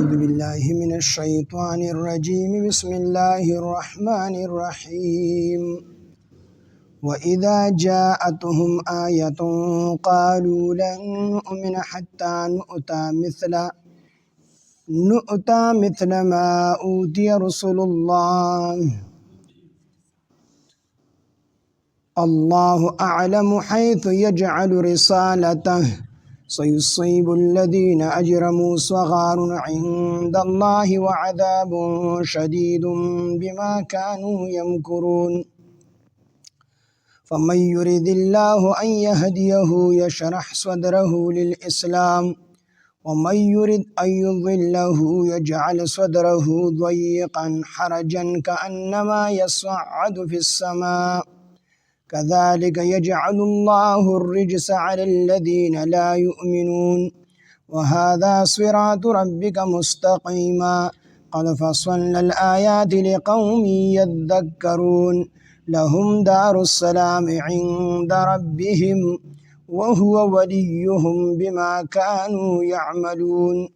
أعوذ بالله من الشيطان الرجيم بسم الله الرحمن الرحيم وإذا جاءتهم آية قالوا لن نؤمن حتى نؤتى مثل ما أوتي رسل الله أعلم حيث يجعل رسالته سيصيب الذين أجرموا صغار عند الله وعذاب شديد بما كانوا يمكرون فمن يرد الله أن يهديه يشرح صدره للإسلام ومن يرد أن يضله يجعل صدره ضيقا حرجا كأنما يصعد في السماء كذلك يجعل الله الرجس على الذين لا يؤمنون وهذا صراط ربك مستقيما قد فصلنا الآيات لقوم يذكرون لهم دار السلام عند ربهم وهو وليهم بما كانوا يعملون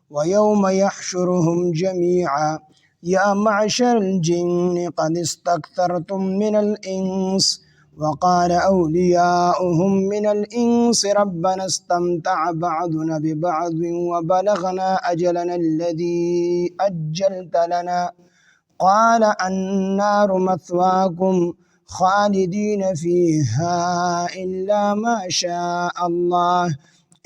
ويوم يحشرهم جميعا يا معشر الجن قد استكثرتم من الإنس وقال أولياؤهم من الإنس ربنا استمتع بعضنا ببعض وبلغنا أجلنا الذي أجلت لنا قال النار مثواكم خالدين فيها إلا ما شاء الله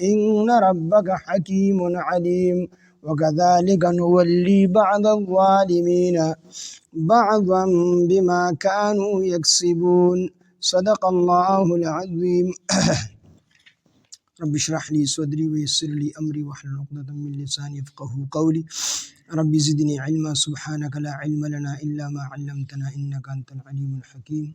إن ربك حكيم عليم وكذلك نولي بعض الظالمين بعضا بما كانوا يكسبون صدق الله العظيم رب اشرح لي صدري ويسر لي أمري واحلل عقدة من لساني يفقهوا قولي رب زدني علما سبحانك لا علم لنا إلا ما علمتنا إنك أنت العليم الحكيم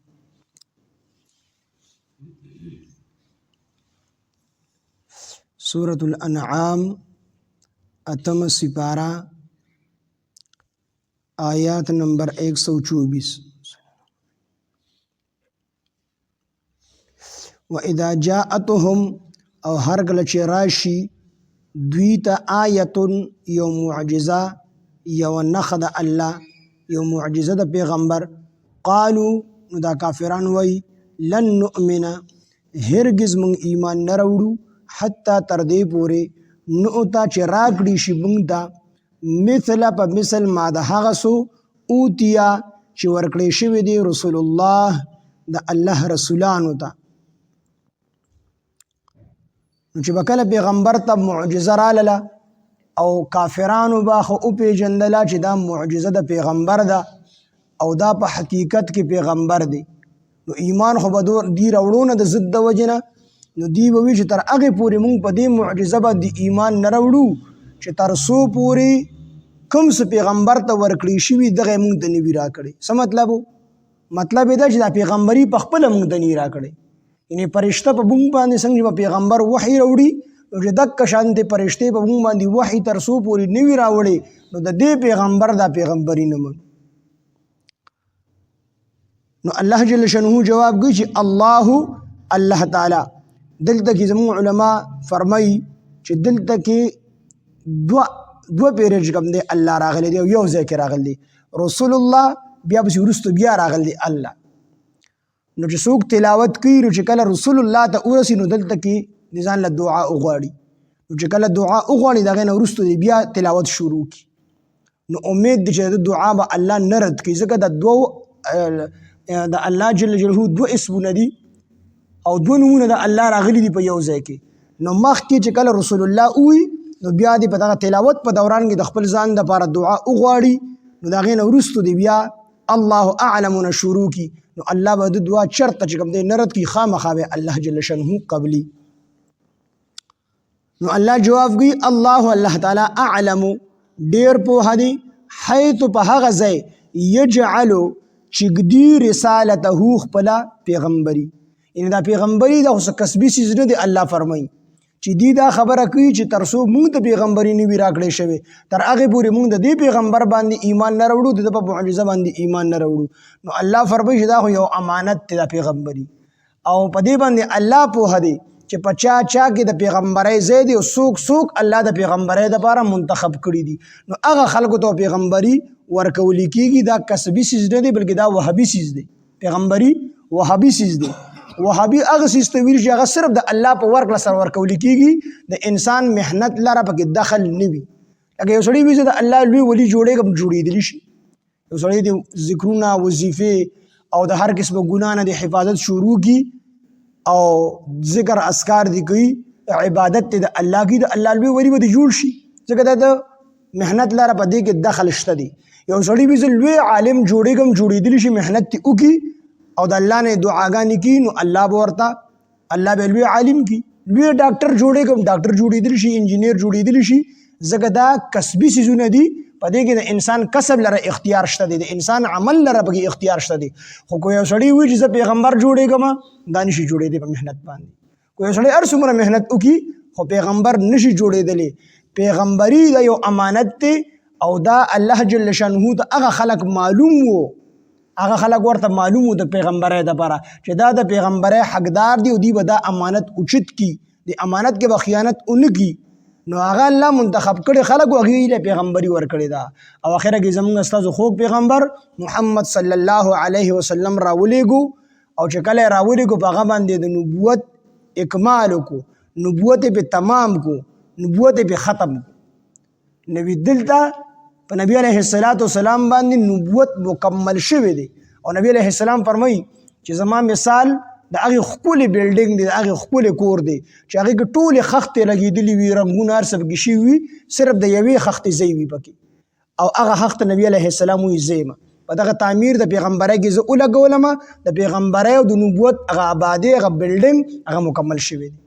سورة الأنعام اتم سپارہ آیات نمبر 124 وَإِذَا جَاءَتُهُمْ او هر کله چې راشي دوی ته آیتون یو معجزه یو نخد الله یو معجزه د پیغمبر قالو نو دا کافران وای لن نؤمن هرگز من ایمان نه راوړو حتی تر دې پورې نؤتا چې راکړي شي موږ ته مثل په مثل ما د هغه سو اوتیا چې ورکړی شوی دی رسول الله د الله رسولانو ته چې بکله پیغمبر ته معجزه رااله او کافرانو به خو او پیژندله چې دا معجزه د پیغمبر ده او دا په حقیقت کې پیغمبر دی نو ایمان خو به دی راوړو نه د ضد د وجې نه نو دی به وي چې تر هغې پورې مونږ په دې معجزه باندې ایمان نه راوړو چې تر څو پورې کوم څه پیغمبر ته ورکړی شوي دغه یې مونږ ته نه وي راکړی څه مطلب مطلب یې دا چې دا پیغمبري په خپله مونږ ته نه وي راکړی یعنې فرشته په مونږ باندې څنګه چې پیغمبر وحي راوړي نو چې دقه شانتې فرشتې په مونږ باندې وحي تر څو پورې نه وي راوړی نو د دې پیغمبر دا پیغمبري نه منو نو الله جل شانه جواب کوي چې الله تعالی دلته کې زموږ علما فرمایي چې دلته کې دوه پیرج کوم دی الله راغلی دی او یو ځای کې راغلی دی رسول الله بیا پسې وروسته بیا راغلی دی الله نو چې څوک تلاوت کوي نو چې کله رسول الله ته ورسي نو دلته کې د ځان له دعا وغواړي نو چې کله دعا وغواړي د هغې نه وروسته دی بیا تلاوت شروع کړي نو امید دی چې د دعا به الله نه رد کړي ځکه د الله جل جلاله دوه اسمونه دي او دوه نومونه د الله راغلي دي په یو ځای کې نو مخکې چې کله رسول الله ووي نو بیا دې په دغه تلاوت په دوران کې د خپل ځان دپاره دعا وغواړي نو د هغې نه وروستو دی بیا الله اعلم نه شروع کړي نو الله به د دعا چرته چې کوم دی نه رد کړي خامخا به الله جل شانه قبلي نو الله جواب کوي الله تعالی اعلم ډېر پوهه دی حیث په هغه ځای یجعلو چې ږدي رسالته خپله پیغمبري یعنې دا پیغمبري دا خو څه کسبي څیز نه دی الله فرمایي چې دی دا خبره کوي چې تر څو موږ ته پیغمبري نه وي راکړی شوی تر هغې پورې موږ د دې پیغمبر باندې ایمان نه راوړو د ده په معجزه باندې ایمان نه راوړو نو الله فرمایي چې دا خو یو امانت دی دا پیغمبري او په دې باندې الله پوهه دی چې په چا کې د پیغمبرۍ ځای دی او څوک الله د پیغمبرۍ دپاره منتخب کړي دي نو هغه خلکو ته پیغمبري ورکول کېږي. دا کسبي څیز نه دی بلکې دا وهابي څیز دی. پیغمبري وهابي څیز دی. وهابي هغه څیز ته ویل چې هغه صرف د الله په ورکړه سره ورکول کېږي، د انسان محنت لره پکې دخل نه وي. لکه یو سړی وي زه د الله لوی ولی جوړېږم، جوړېدلی شي. یو سړی د ذکرونه، وظیفې او د هر قسمه ګناه نه د حفاظت شروع کی او ذکر اذکار دی کوي، عبادت دی د الله کی، د الله لوی ولی به د جوړ شي ځکه د محنت لره په دې کې دخل شته دی. یو سړی وي زه لوی عالم جوړېږم، جوړېدلی شي، محنت دی وکړي او د الله نه دعاګانې کوي نو الله به ورته الله به لوی عالم کی. لوی ډاکټر جوړېږم، ډاکټر جوړېدلی شي، انجینیر جوړېدلی شي، ځکه دا کسبي څیزونه دي. په دې کې د انسان کسب لره اختیار شته دی، د انسان عمل لره پکې اختیار شته دی. خو کو یو سړی وي چې زه پیغمبر جوړېږم، دا نشي جوړېدی په محنت باندې. کو یو سړی هر څومره محنت وکړي خو پیغمبر نشي جوړېدلی. پیغمبري دا یو امانت دی او دا الله جل شانه ته هغه خلق معلوم وو، هغه خلق ورته معلوم وو د پیغمبرۍ دپاره چې دا د پیغمبرۍ حقدار دی او دی به دا امانت اوچت کی، د امانت کې به خیانت ونه کی. نو هغه الله منتخب کړي خلک او هغې له پیغمبري ورکړې ده. او اخره کې زموږ ستاسو خوږ پیغمبر محمد صلی الله علیه وسلم راولېږو او چې کله یې راولېږو په هغه باندې د نبوت اکمال وکړو، نبوت یې پې تمام کو، نبوت یې پې ختم کو. نبي دلته په نبی علیه السلام باندې نبوت مکمل شوی دی او نبی علیه السلام فرمایي چې زما مثال د هغې ښکلې بلډینګ دی، د هغې ښکلې کور دی چې هغې کې ټولې خښتې لګېدلې وي، رنګونه هر څه پکې شوي وي، صرف د یوې خښتې ځای وي پکې او هغه خښته نبي علیه السلام وایي زه یم. په دغه تعمیر د پیغمبرۍ کې زه ولګولم، د پیغمبرۍ او د نبوت هغه آبادۍ، هغه بلډینګ هغه مکمل شوی دی.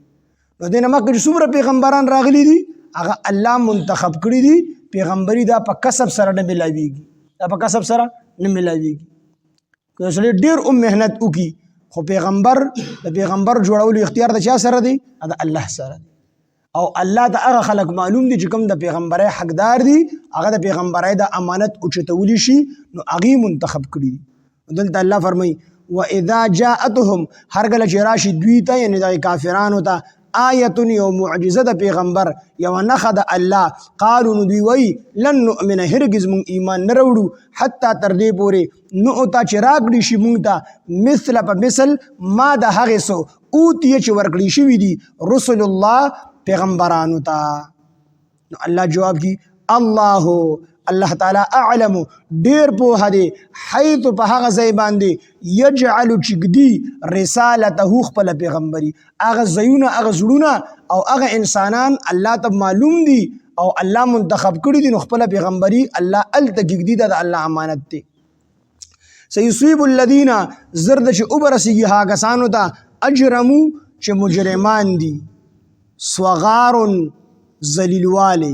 نو دې نه مخکې چې څومره پیغمبران راغلي دي هغه الله منتخب کړي دي. پیغمبري دا په کسب سره نه ملاویږي، دا په کسب سره نه ملاویږي. که یو سړی ډېر محنت وکړي خو پیغمبر د پیغمبر جوړولو اختیار د چا سره دی؟ د الله سره دی. او الله ته هغه خلق معلوم دي چې کوم د پیغمبرۍ حقدار دي، هغه د پیغمبرۍ د امانت اوچتولی شي نو هغې منتخب کړي دي. دلته الله فرمایي واذا جاءتهم، هر کله چې راشي دوی ته یعنې دغې کافرانو ته آیتون یو معجزه د پیغمبر، یوه نښه د الله، قالو نو دوی وایي لن نؤمنه هرګز مونږ ایمان نه راوړو حتی تر دې پورې نؤته چې راکړي شي مونږ ته مثله په مثل ما د هغې څه اوتیه چې ورکړي شوي دي رسول الله پیغمبرانو ته. نو الله جواب کی الله تعالی اعلم ډیر پوهه دی حیث په هغه ځای باندې یجعل چې ږدي رسالته خپل پیغمبري، هغه ځایونه، هغه زړونه او هغه انسانان الله ته معلوم دي او الله منتخب کړي دي نو خپل پیغمبري الله هلته ږدي، دا د الله امانت دی. سيصيب الذين زرد چې وبرسیږي هغه کسانو ته اجرمو چې مجرمان دي، صغار ذلیلوالی،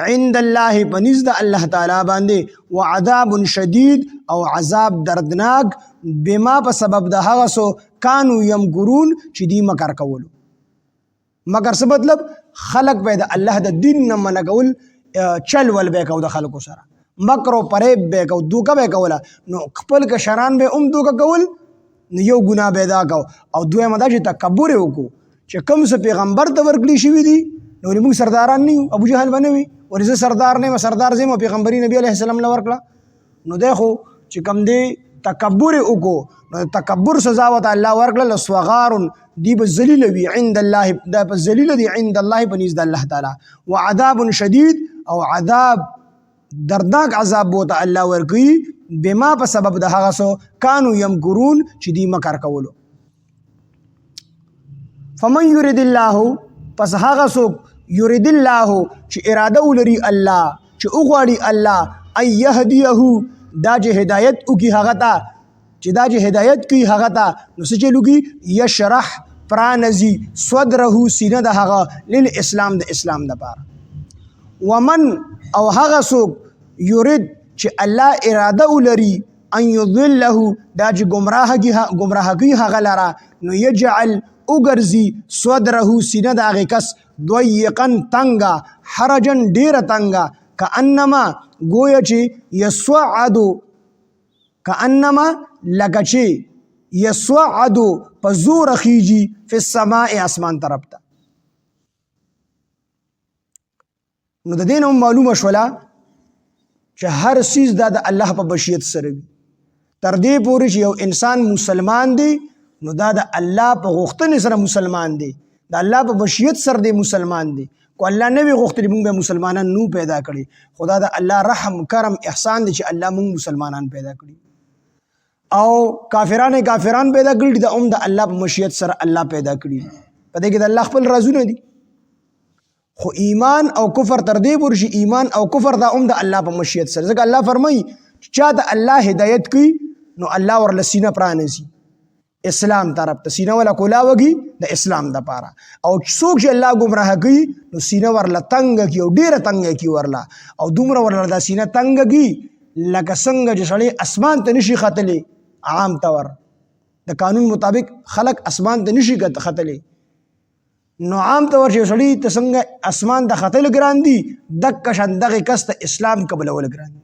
عند الله پنیز د الله تعالی باندې، وعذاب شدید او عذاب دردناک، بما په سبب د هغه سو کانو یمکرون چې دی مکر کولو. مکر څه مطلب؟ خلق به د الله د دین نه منع کول، چل ول به کو د خلکو سره، مکر او فریب به کو، دوکه به کوله، نو خپل کشران به دوکه کول، نو یو ګناه به دا کو. او دویمه دا چې تکبر وکړو چې کوم څه پیغمبر ته ورکړي شوي دي نو موږ سرداران نه یو، ابو جهل به نه وي ورزه سردار نه، سردار زم پیغمبري نبی علیه السلام له ورکړه. نو دی خو چې کوم دی تکبر وکړو نو تکبر سزا ورته الله ورکړله، صغار دی به ذلیل وي، عند الله دا به ذلیل دي، عند الله په نزد الله تعالی، وعذاب شدید او عذاب دردناک عذاب ورته الله ورکوي، بما په سبب د هغه څه کانو یمکرون چې دی مکر کولو. فمن یرید الله، پس هغه څوک یرید الله چې اراده ولري الله، چې وغواړي الله ان یهدیه دا چې هدایت وکړي هغه ته، چې دا چې هدایت کوي هغه ته، نو څه چل وکړي؟ یشرح پرانځي صدره سینه د هغه للاسلام د اسلام دپاره. ومن او هغه څوک یرید چې الله اراده ولري ان یضله دا چې ګمراه کوي هغه لره، نو یجعل وګرځي صدره سینه د هغې کس ضیقا تنګه، حرجن ډیره تنګه، کانما گویا چې یصعد، کانما لکه چې یصعد په زور خیجی فی السماء اسمان طرف ته. نو د دې نه معلومه شوله چې هر څیز دا د الله په مشیت سره وي، تر دې پورې چې یو انسان مسلمان دی نو دا د الله په غوښتنې سره مسلمان دی، د الله په مشیت سره دی مسلمان دی. کو الله نه وي غوښتلی موږ به مسلمانان نو پیدا کړي، خدا د الله رحم کرم احسان دی چې الله موږ مسلمانان پیدا کړي. او کافران پیدا کړي د د الله په مشیت سره الله پیدا کړي، په دې کې د الله خپل رازونه دي. خو ایمان او کفر تر دې پورې چې ایمان او کفر دا د الله په مشیت سره، ځکه الله فرمایي چې چا د الله هدایت کوي نو الله ورله سینه پرانیزي اسلام طرف ته، سینه ولا کولاوږي د اسلام دپاره. او څوک چې الله ګمراه کوي نو سینه ورله تنګه کي او ډېره تنګه کي ورله، او دومره ورله دا سینه تنګه کي لکه څنګه چې سړی اسمان ته نشي ختلی. عام طور د قانون مطابق خلق اسمان ته نشي ختلی، نو عام طور چې سړی ته څنګه اسمان ته ختل ګران دي دک شان دغه کس ته اسلام قبلول ګران دي.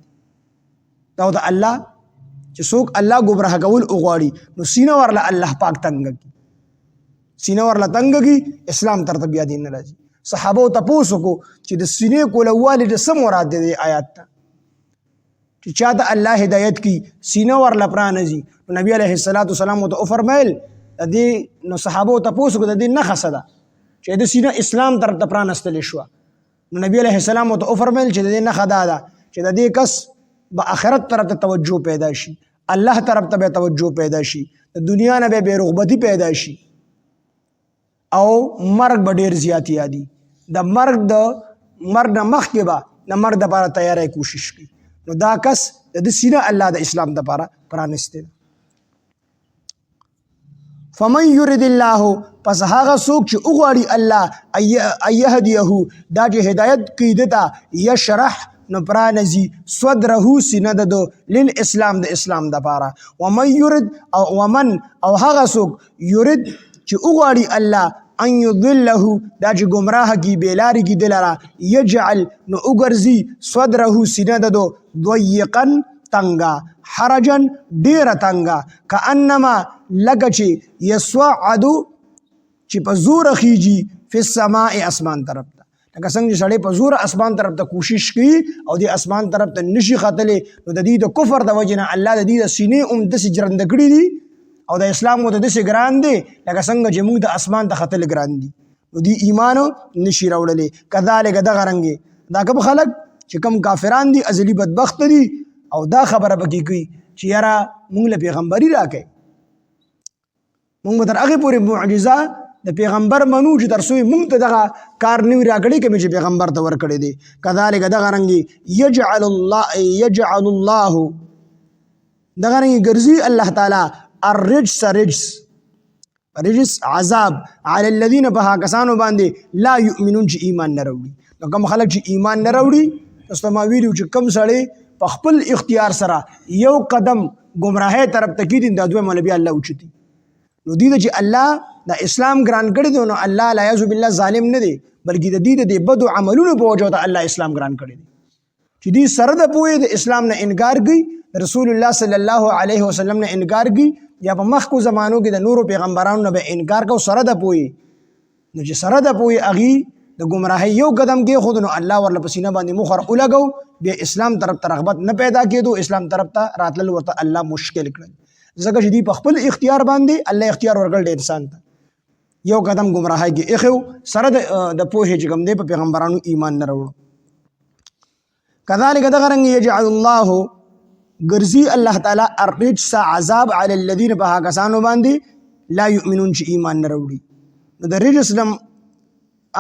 دا د الله چې څوک الله ګمراه کول وغواړي نو سینه ورله الله پاک تنګ کی، سینه ورله تنګ کی اسلام تر بیا دین نه راځي. صحابه تاسو کو چې د سینې کولوالي د سم مراد دی آیات ته چې چا د الله هدایت کی سینه ورله پرانیزي. نبی علیه الصلاۃ والسلام ته فرمایل د دې نو صحابه تاسو کو د دې نه خصه ده چې د سینه اسلام طرف ته پرانستل شو. نو نبی علیه السلام ته فرمایل چې د دې نه خدا ده چې د دې کس به آخرت طرف ته توجه پیدا شي، الله طرف ته به توجه پیدا شي، د دنیا نه به رغبتی پیدا شي، او مرګ به ډیر زیات یادي. د مرګ نه مخکې به د مرګ لپاره تیاری کوشش کوي. نو دا کس د سینه الله د اسلام لپاره پرانسته. فمن یرد الله پس هغه څوک چې وغواړي الله ایهدیه دا چې هدایت کوي دته یشرح نو پرانیزي صدره سینه د للاسلام د اسلام دپاره. ومن یرد او هغه څوک یرد چې وغواړي الله ان یضله دا چې گمراه کی بیلاری کی دلرا یجعل نو اگرزی صدره سینه د ضیقا تنگا حرجن ډیر تنگا کانما لکه چې یصعد چې په زور خیجی فی السماء اسمان طرف ته، لکه څنګه چې سړی په زور اسمان طرف ته کوشش کوي او د اسمان طرف ته نشي ختلی، نو د دې د کفر د وجې نه الله د دې د سینې داسې جرنده کړي دي او د اسلام ته داسې ګران دی لکه څنګه چې موږ د اسمان ته ختل ګران دي، نو دې ایمان نشي راوړلی. کذالک دغه رنګې دا کوم خلک چې کوم کافران دي ازلي بدبخت دي او دا خبره پکې کوي چې یاره موږ له پیغمبري راکئ، موږ به تر هغې پورې معجزه د پیغمبر منو چې تر څو موږ ته دغه کار نه وي راکړی کوم چې پیغمبر ته ورکړی دی. کذالک دغه رنګې یجعل الله دغه رنګې ګرځي الله تعالی رجس عذاب علی الذین بها کسانو باندې لا یؤمنون چې ایمان نه راوړي. نو کوم خلک چې ایمان نه راوړي تاسو ته ما ویلي چې کوم سړی په خپل اختیار سره یو قدم ګمراهۍ طرف ته کېدي دا دوی مولوي الله اوچتي، نو دې چې الله د اسلام ګران کړی دی نو الله العیاذ بالله ظالم نه دی بلکې د دې د بدو عملونو په وجه ته الله اسلام ګران کړی دی چې دې سره د پوهې د اسلام نه انکار کوي، رسول الله صلی الله علیه وسلم نه انکار کوي، یا په مخکو زمانو کې د نورو پیغمبرانو نه به انکار کو سره د پوهې. نو چې سره د پوهې هغې د ګمراهۍ یو قدم کېښود نو الله ورله په سینه باندې مخر ولګو، بیا اسلام طرف ته رغبت نه پیدا کېدو، اسلام طرف ته راتلل ورته الله مشکل کړل، ځکه چې دوی په خپل اختیار باندې الله اختیار ورکړل د انسان ته، یو قدم ګمراهۍ کې ایښی سره د پوهې چې کوم دی په پیغمبرانو ایمان نه راوړو. کذالک دغه رنګ یجعل الله ګرځي الله تعالی الرجس عذاب علی الذین په هغه کسانو باندې لا یؤمنون چې ایمان نه راوړي. نو د رجس نه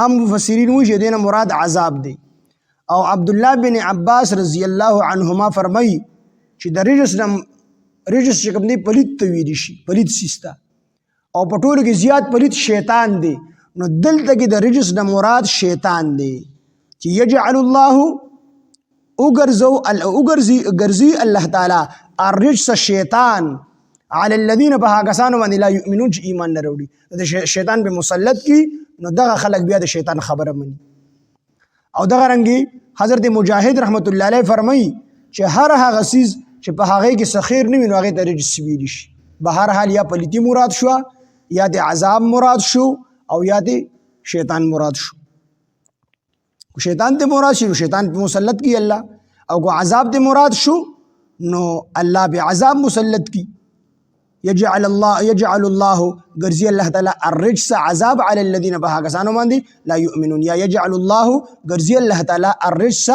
عام مفسرین وایي چې دې نه مراد عذاب دی، او عبد الله بن عباس رضی الله عنهما فرمایي چې د رجس چې کوم دی پلیت ته ویلی شي، پلیت سیسته، او په ټولو کې زیات پلیت شیطان دی. نو دلته کې د رجس نه مراد شیطان دی چې یجعل الله ګرځي الله تعالی الرجس شیطان علی الذین په هغه کسانو باندې لا یؤمنون چې ایمان نه راوړي، د شیطان په مسلط کی نو دغه خلک بیا د شیطان خبره مني. او دغه رنګي حضرت مجاهد رحمت الله علیه فرمایي چې هر هغه څیز چې په هغې کې څه خیر نه وي نو هغې ته رجس ویلی شي، بهر حال یا پلیتی مراد شو یا د عذاب مراد شو او یا د شیطان مراد شو. شیطان ته مراد شو شیطان په مسلط کی الله، او کو عذاب ته مراد شو نو الله به عذاب مسلط کی. يجعل الله غرزي الله تعالى الرجس عذاب على الذين بهاكسانو باندې لا يؤمنون، یا يجعل الله غرزي الله تعالى الرجس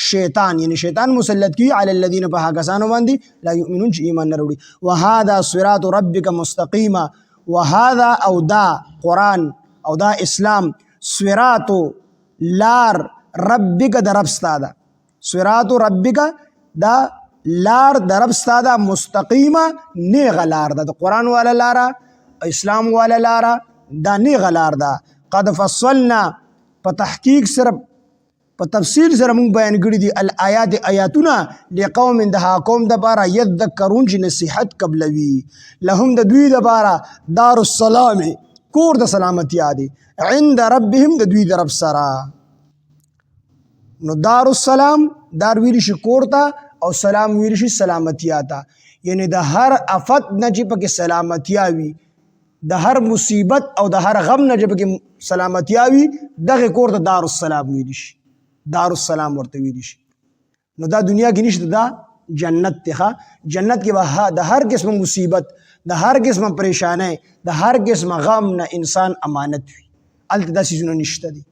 شیطان یعنی شیطان مسلط کی على الذين بهاكسانو باندې لا يؤمنون چې ایمان نه وروړي. وهذا صراط ربك مستقيما، وهذا او دا قرآن او دا اسلام صراط لار ربک د رب ستا ده، صراط ربک دا لار د رب ستا ده، مستقیمه نیغه لار ده، د قرآن والا لاره اسلام والا لاره دا نیغه لار ده. قد فصلنا په تحقیق سره په تفصیل سره مونږ بیان کړي دي الآیات آیاتونه لقوم دها قوم د پاره یذکرون چې نصیحت قبلوي، لهم د دوی د پاره دار السلام کور د سلامتیا دی، عند ربهم د دوی د رب سره. نو دار السلام دار ویل شي کور ته او سلام ویل شي سلامتیا ته، یعنی د هر افت نه چې پکې سلامتیا وي، د هر مصیبت او د هر غم نه چې پکې سلامتیا وي دغه کور ته دار السلام ویل شي، دار السلام ورته ویل شي. نو دا دنیا کې نشته، دا جنت ته. جنت کې به د هر قسم مصیبت، د هر قسم پریشانه، د هر قسم غم نه انسان امانت وي، الته دا سيزونه نشته دي.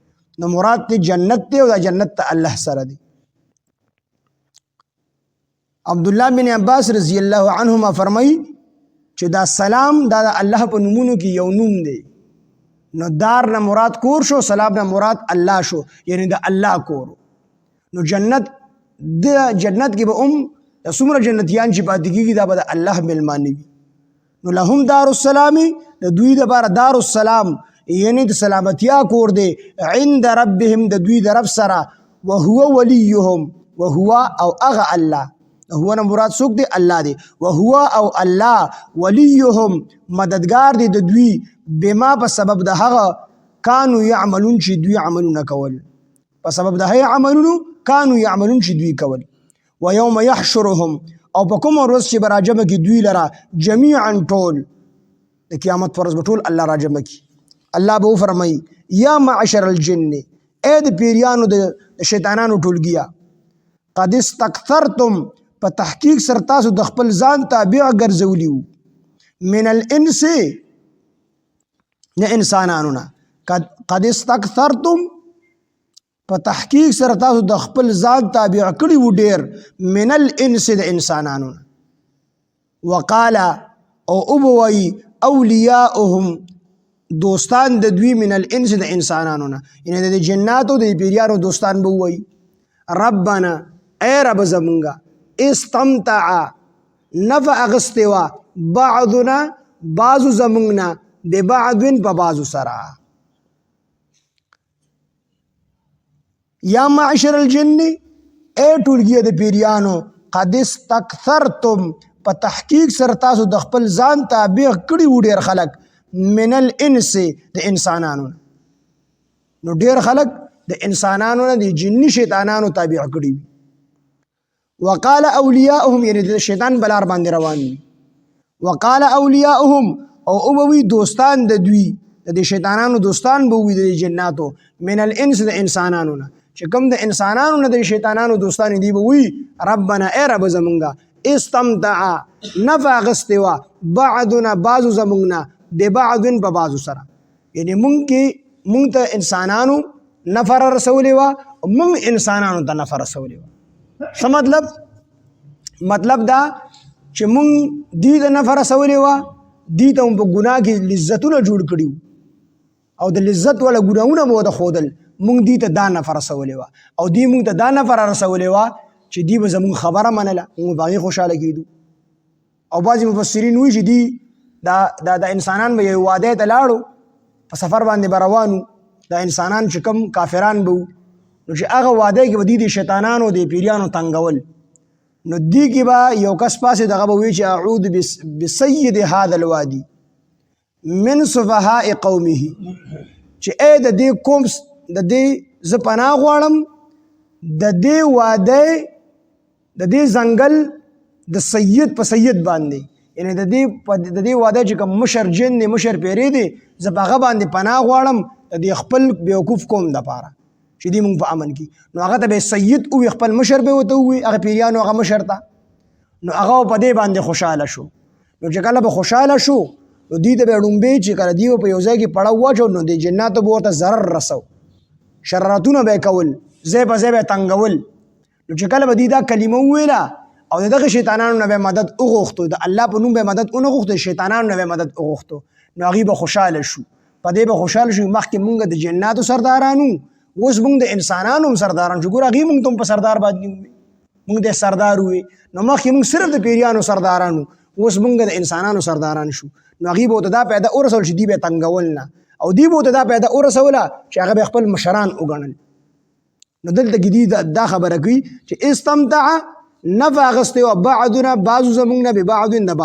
نو مراد ته جنت ته او دا جنت ته الله سره دی. عبدالله بن عباس رضی الله عنهما فرمای چې دا سلام دا الله په نومونو کې یو نوم دی. نو دار نه مراد کور شو، سلام نه مراد الله شو، یعنی د الله کور. نو جنت کې به د څومره جنتیان چې پاتې کېږي دا به د الله ملمانه وي. نو لهم دار السلام د دوی دپاره دار السلام یعنی د سلامتیا کور دی، عند ربهم د دوی د رب سره، وهو ولیهم وهو او اغه الله، هو نه مراد څوک دی الله دی، وهو او الله ولیهم مددگار دی د دوی، بما په سبب د هغه کانو یعملون چې دوی عملونه کول، په سبب د هغه عملونو کانو یعملون چې دوی کول. ويوم يحشرهم او په کوم ورځ چې به راجمع کړي دوی لره جمیعا ټول، د قیامت پر ورځ به ټول الله راجمع کړي. الله به وفرمایي یا معشر الجن، اے د پیریانو د شیطانانو ټولګیا، قد استکثرتم په تحقیق سره تاسو د خپل ځان تابع ګرځولی وو، من الانس نه انسانانو نه، قد استکثرتم په تحقیق سره تاسو د خپل ځان تابع کړي وو ډیر، من الانس د انسانانو نه. وقال او ابوي اولیاءهم دوستان د دوی من الانس د انسانانو نه، یعنی د جناتو د پیریانو دوستان به وایي ربنا اے رب زمونږه، استمتع نفع اغستوا بعضنا بعضو زمونږ نه ببعض په بعضو سره. یا معشر الجن اے ټولګي د پیریانو، قد استکثرتم په تحقیق سره تاسو د خپل ځان تابع کړي وو ډیر خلک، من الانس د انسانانو. نو ډیر خلک د انسانانو نه د جنی شیطانانو تابع کړي. وقال اولیاءهم یعنی د شیطان بلار باندې روان وي. وقال اولیاءهم او اوبوي دوستان د دوی د شیطانانو دوستان به وي د جناتو، من الانس د انسانانو نه، چې کوم د انسانانو نه د شیطانانو دوستان دی به وي ربنا اے رب زمونږه، استمتع نفع غستوا بعضنا بعضو زمونږ نه ببعض په بعضو سره، یعنی مونږ ته انسانانو نفر رسولې وه، مونږ انسانانو ته نفر رسولې وه. څه مطلب دا چې مونږ دوی ته نفر رسولې وه، دوی ته په ګناه کې لذتونه جوړ کړي وو او د لذت والا ګناهونه مو ورته ښودل، مونږ دوی ته دا نفر رسولې وه او دوی مونږ ته دا نفر رسولې وه چې دوی به زمونږ خبره منله، مونږ به هغې خوشحاله کېدو. او بعضې مفسرین وایي چې دوی دا انسانان به یو واده ته لاړو، په سفر باندې به روانو، دا انسانان چې کوم کافران به وو، نو چې هغه واده کې به دوی د شیطانانو د پیریانو تنګول، نو دوی کې به یو کس پاسې دغه به وایي چې اعوذ بسید هذا الوادي من سفهاء قومه، چې ای د دې قوم د دې زه پناه غواړم د دې واده د دې ځنګل د سید په سید باندې، یعنی د دې واده چې کوم مشر جن دی مشر پیری دی زه په هغه باندې پناه غواړم د دې خپل بیوقوف قوم دپاره چې دې مونږ په امن کې نو هغه ته به سید ووي خپل مشر به ورته ووي هغه پیریانو هغه مشر ته نو هغه په دې باندې خوشحاله شو نو چې کله به خوشحاله شو نو دوی ته به ړومبی چې کله دوی په یو ځای کې پړاو واچو نو د جناتو به ورته ضرر رسو شرارتونه به یې کول ځای په ځای به یې تنګول نو چې کله به دوی دا کلمه وویله او دغه شیطانانو نه به مدد وغوښتو د الله په نوم به مدد ونه غوښتو شیطانانو نه به مدد وغوښتو نو هغوی به خوشحاله شو په دې به خوشحاله شو مخکې مونږ د جناتو سردارانو اوس مونږ د انسانانو هم سرداران شو ګوره هغوی مونږ ته هم په سردار باندې مونږ د سردار ووې نو مخکې مونږ صرف د پیریانو سردارانو اوس مونږ د انسانانو سرداران شو نو هغوی به ورته دا پیدا ورسول چې دوی به یې تنګول نه او دوی به ورته دا پیدا ورسوله چې هغه به خپل مشران وګڼل نو دلته کې دوی دا خبره کوي چې استمتع نفع اخیستی وه بعضونه بعضو زمونږ نه ببعض د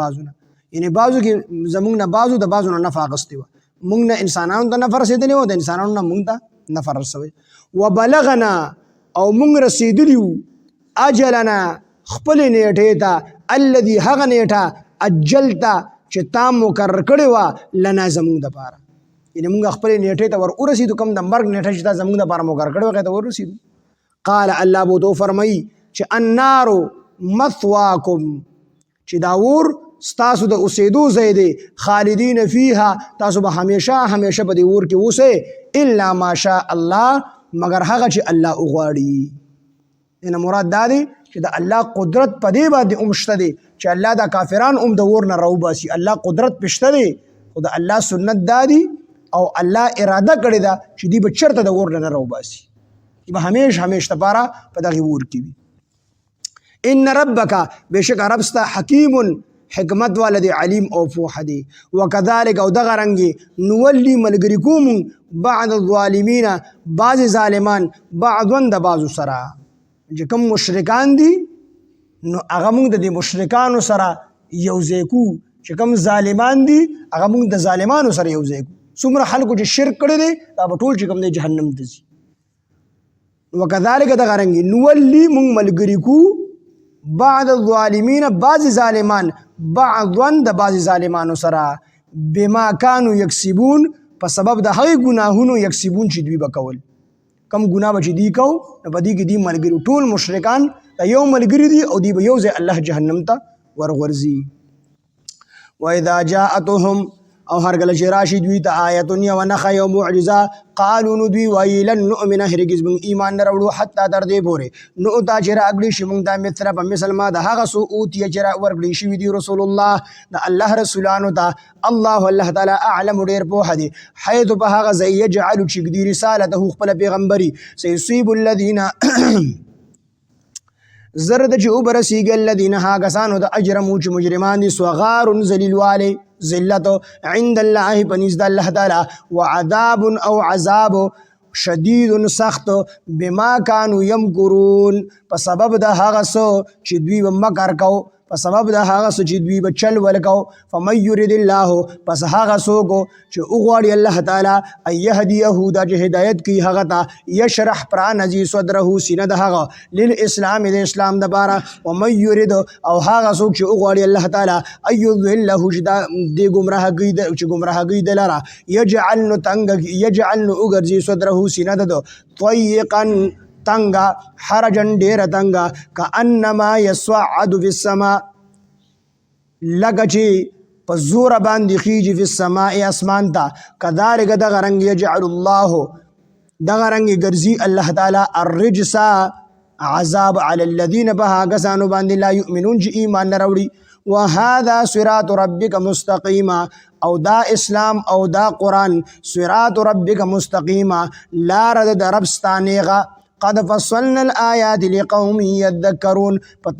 بعضو نه یعنی بعضو کې زمونږ نه بعضو د بعضو نه نفع اخیستی وه مونږ نه انسانانو ته نفع رسېدلی وه د انسانانو نه مونږ ته نفع رسوي وبلغنا او مونږ رسېدلي وو اجلنا خپلې نیټې ته الذي هغه نیټه اجلته چې تا مقرر کړې وه لنا زمونږ دپاره یعنی مونږ خپلې نیټې ته ور ورسېدو کوم د مرګ نیټه چې تا زمونږ دپاره مقرر کړې وه هغې ته ورسېدو قال الله به ورته وفرمایي چې النارو مثواکم چې دا اور ستاسو د اوسېدو ځای دی خالدین فیها تاسو به همیشه همیشه په دې اور کې اوسئ الا ماشاء الله مگر هغه چې الله وغواړي یعنې مراد دا دی چې د الله قدرت په دې باندې هم شته دی چې الله دا کافران هم د اور نه راوباسي الله قدرت پې شته دی خو د الله سنت دا دی او الله اراده کړې ده چې دوی به چېرته د اور نه راوباسي دوی به همیش دپاره په دغې اور کې وي ان ربک بشک رب ستا حکیم حکمت والدی علیم او پوه دی وکذالک او دغه رنګې نولی ملګري کوم بعض الظالمین بعض ظالمان بعضا د بعضو سره چې کوم مشرکان دي نو هغه موږ د دې مشرکانو سره یو ځای کو چې کوم ظالمان دي هغه موږ د ظالمانو سره یو ځای کو څومره خلکو چې شرک کړی دی دا به ټول چې کوم دی جهنم ته ځي وکذالک دغه رنګې نولی موږ ملګري کو بعض الظالمین بعض ظالمان بعضا د بعض ظالمانو سره بما کانوا یکسبون په سبب د هغې ګناهونو یکسبون چې دوی به کول کم ګناه به چې دوی کو نو په دې کې دوی ملګري ټول مشرکان د یو ملګري دي او دوی به یو ځای الله جهنم ته ورغورځي واذا جاءتهم او هر کله چې راشي دوی ته آیتون یوه نښه یو معجزه قالو نو دوی وایي لن نؤمنه هرګز موږ ایمان نه راوړو حتی تر دې پورې نؤته چې راکړي شي موږ دا مثله په مثل ما د هغه څه اوتیه چې ورکړي شوي دي رسول الله د الله رسولانو ته الله تعالی اعلم ډېر پوهه دی حیث په هغه ځای یجعلو چې ږدي رسالته خپله پیغمبري سیصیب الذین زرد چې وبرسیږي الذین هغه کسانو د اجرمو چې مجرمان دي صغار ذلیلوالی ذلت عند الله پنیز د الله تعالی وعذاب او عذاب شدید سخت بما كانوا يمكرون په سبب د هغه څه چې دوی به مکر کو په سبب د هغه څه چې دوی به چل ولکو فمن يرد الله پس هغه څوک چې وغواړي الله تعالی ان يهديه دا چې هدایت کوي هغه ته یشرح پرانځي صدره سینه د هغه للاسلام د اسلام دپاره ومن يرد او هغه څوک چې وغواړي الله تعالی ان يضله چې دې ګمراهګۍ د لره یجعل نو وګرځي صدره سینه د ضيقا تنگا حرجن ډیر تنگا کانما یصعد فی السماء لکه چې په زور باندې خیږي فی السماء اسمان ته کذالک دغه رنګ یجعل الله دغه رنګ ګرځي الله تعالی الرجس عذاب علی الذین بها کسانو باندې لا یؤمنون چې ایمان نه راوړي وهذا صراط ربک مستقیما او دا اسلام او دا قرآن صراط ربک مستقیما لار د رب ستانیغه قد فصلنا الآیات لقوم یذکرون په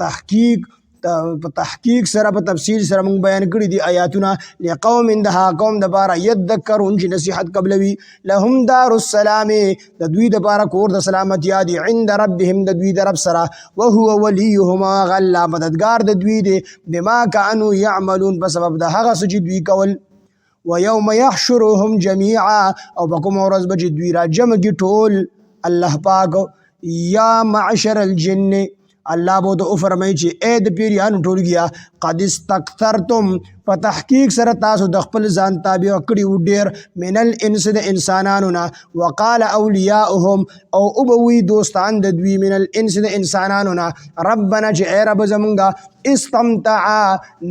تحقیق سره په تفصیل سره موږ بیان کړي دي آیاتونه لقوم د هغه قوم دپاره یذکرون چې نصیحت قبلوي لهم دار السلام د دوی دپاره کور د سلامتیا دي عند ربهم د دوی د رب سره وهو ولیهم هغه الله مددګار د دوی دی بما كانوا یعملون په سبب د هغه څه چې دوی کول ویوم یحشرهم جمیعا او په کومه ورځ به چې دوی را جمع کړي ټول الله پاک یا معشر الجن الله بو ته فرمایي چې اے د پیریانو ټولګیا قد استكثرتم په تحقیق سره تاسو د خپل ځان تابع کړي و ډیر من الانس د انسانانو نه وقال اولیاءهم او ابوي دوستان د دوی من الانس د انسانانو نه ربنا چې اے رب زمونږه استمتع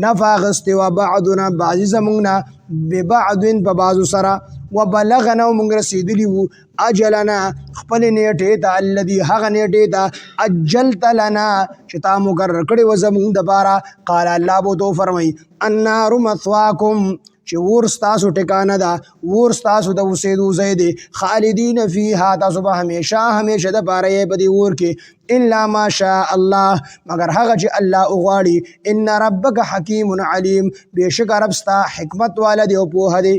نفاغست و بعضنا بعض زمونږ ببعض په بعضو سره وبلغنا ومونږ رسیدلی وو اجلنا خپل نیټې ته الذي هغه نیټې ته اجلت لنا چې تا مقرر کړی و زمونږ دپاره قال الله بو تو فرمایي النار مثواکم چې ور ستاسو ټکانه ده ور ستاسو د اوسېدو ځای دی خالدین فیها تاسو به همیشه دپاره یې په دې ور کې الا ما شاء الله مگر هغه چې الله وغواړي ان ربک حکیم علیم بېشکه رب ستا حکمت والا دی او پوهه دی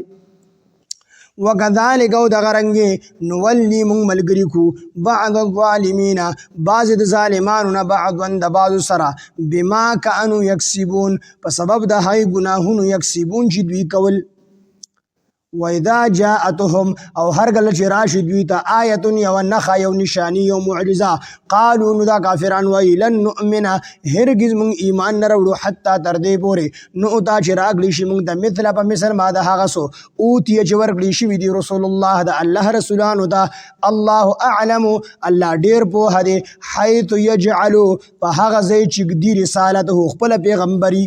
وکذالک او دغه رنګې نولی مونږ ملګري کو بعض الظالمین بعض د ظالمانو نه بعضا د بعضو سره بما کانوا یکسبون په سبب د هغې ګناهونو یکسبون چې دوی کول وإذا جاءتهم او هر کله چې راشي دوی ته آیت یو نښه یو نشانی یو معجزه قالو نو دا کافران وایي لن نؤمن هرګز موږ ایمان نه راوړو حتی تر دې پورې نؤتا چې راکړي شي موږ ته مثل په مثل ما د هغه څه اوتیه چې ورکړي شوي دي رسول الله د الله رسولانو ته الله اعلم الله ډېر پوهه دی حیث یجعلو په هغه ځای چې ږدي رسالته خپله پیغمبري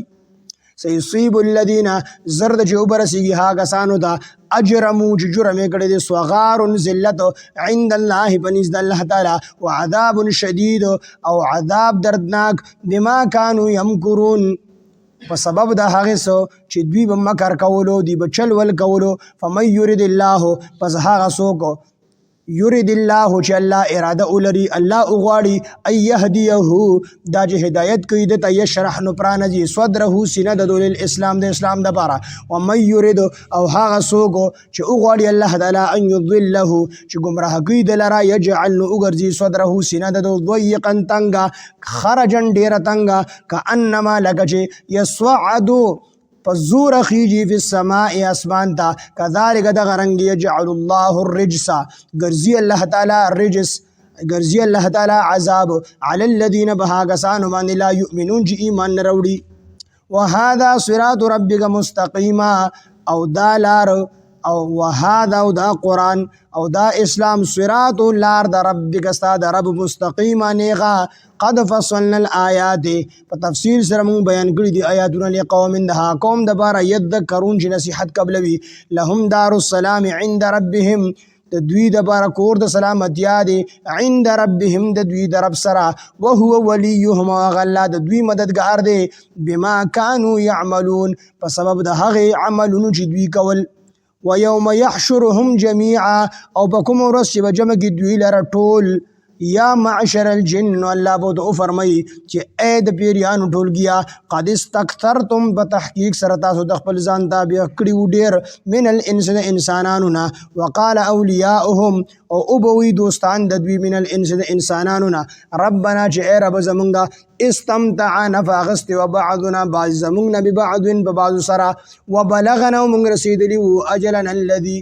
سيصيب الذين زرد چې وبرسیږي هغه کسانو ته اجرمو چې جرم یې کړی دی صغار ذلت عند الله پنځ د الله تعالی وعذاب شدید او عذاب دردناک بما كانوا يمكرون په سبب د هغې څه چې دوی به مکر کولو دوی به چل ول کولو فمن یرد الله پس هغه څوک یرید الله چې الله اراده ولري الله وغواړي ان یهدیه دا چې هدایت کوي د ته یشرح نو پرانځي صدره سینه د اسلام د اسلام دپاره ومن یرید او هغه څوک چې وغواړي الله تعالی ان یضله چې ګمراه کوي د لره یجعل نو وګرځي صدره سینه د ضیقا تنګه خرجا ډېره تنګه کانما لکه چې یصعدو فزور خیجی فی السماء اسمان تا کذالک دغه رنګ یجعل الله الرجس ګرځي الله تعالی الرجس ګرځي الله تعالی عذاب علی الذین بها کسانو باندې لا یؤمنون چې ایمان نه راوړي وهذا صراط ربک مستقیما او دا لار او وهذا او دا قرآن او دا اسلام صراط لار د ربک ستا د رب مستقیما نیغه قد فصلنا الآیات په تفصیل سره مونږ بیان کړي دي آیاتونه لقوم دها قوم دپاره یذکرون چې نصیحت قبلوي لهم دار السلام عند ربهم د دوی دپاره کور د سلامتیا دی عند ربهم د دوی د رب سره وهو ولیهم هغه الله د دوی مددګار دی بما كانوا یعملون په سبب د هغې عملونو چې دوی کول ويوم يحشرهم جميعا او بكم ورځ چې به جمع کړي دوی لره ټول یا معشر الجن الله بو ته فرمایي چې اے د پیریانو ټولګیا قد استكثرتم په تحقیق سره تاسو د خپل ځان تابع کړي و ډېر من الانس د انسانانو نه وقال اولیاؤهم او ابوي دوستان د دوی من الانس د انسانانو نه ربنا چې اے رب زمونږه استمتع نفاغست و بعضنا بعض زمونږ نه ببعض په بعضو سره وبلغنا ومونږ رسېدلي وو اجلنا الذي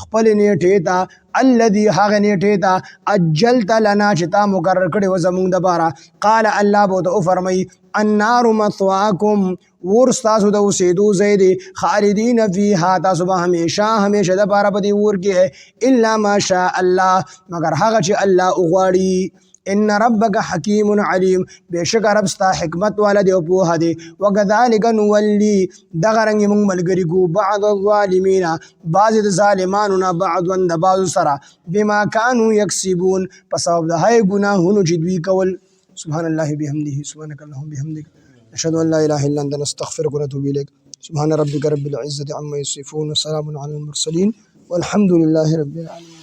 خپل نیټې ته الذي هغه نیټې ته اجلت لنا چې تا مقرر کړی و زمونږ دپاره قال الله به ورته وفرمایي النار مثواکم ور ستاسو د اوسېدو ځای دی خالدین فیها تاسو به همیشه دپاره په دې ور کې الا ما شاء الله مگر هغه چې الله وغواړي ان ربک حکیم علیم بېشک رب ستا حکمت والا دی او پوهه دی وکذالک نولی دغه رنګې موږ ملګري کړو بعض الظالمین بعضې د ظالمانو نه بعضا د بعضو سره بما کانوا یکسبون په سبب د هغې ګناهونو چې دوی کول سبحان الله بحمده سبحانک اللهم بحمدک نشهد ان لا اله الا انت نستغفرك ونتوب اليك سبحان ربك رب العزة عما يصفون وسلام على المرسلين والحمد لله رب العالمين